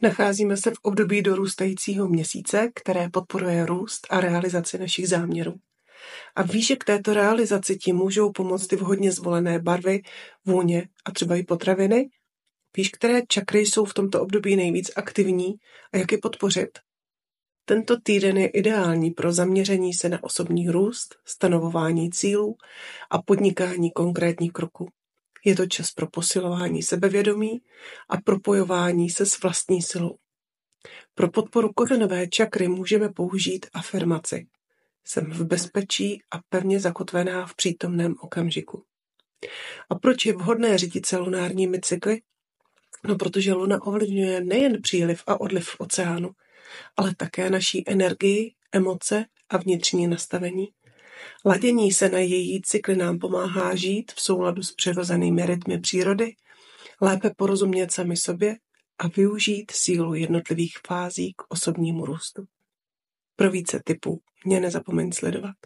Nacházíme se v období dorůstajícího měsíce, které podporuje růst a realizaci našich záměrů. A víš, že k této realizaci ti můžou pomoct i vhodně zvolené barvy, vůně a třeba i potraviny? Víš, které čakry jsou v tomto období nejvíc aktivní a jak je podpořit? Tento týden je ideální pro zaměření se na osobní růst, stanovování cílů a podnikání konkrétních kroků. Je to čas pro posilování sebevědomí a propojování se s vlastní silou. Pro podporu kořenové čakry můžeme použít afirmaci. Jsem v bezpečí a pevně zakotvená v přítomném okamžiku. A proč je vhodné řídit se lunárními cykly? No, protože luna ovlivňuje nejen příliv a odliv v oceánu, ale také naší energii, emoce a vnitřní nastavení. Ladění se na její cykly nám pomáhá žít v souladu s přirozenými rytmy přírody, lépe porozumět sami sobě a využít sílu jednotlivých fází k osobnímu růstu. Pro více tipů mě nezapomeň sledovat.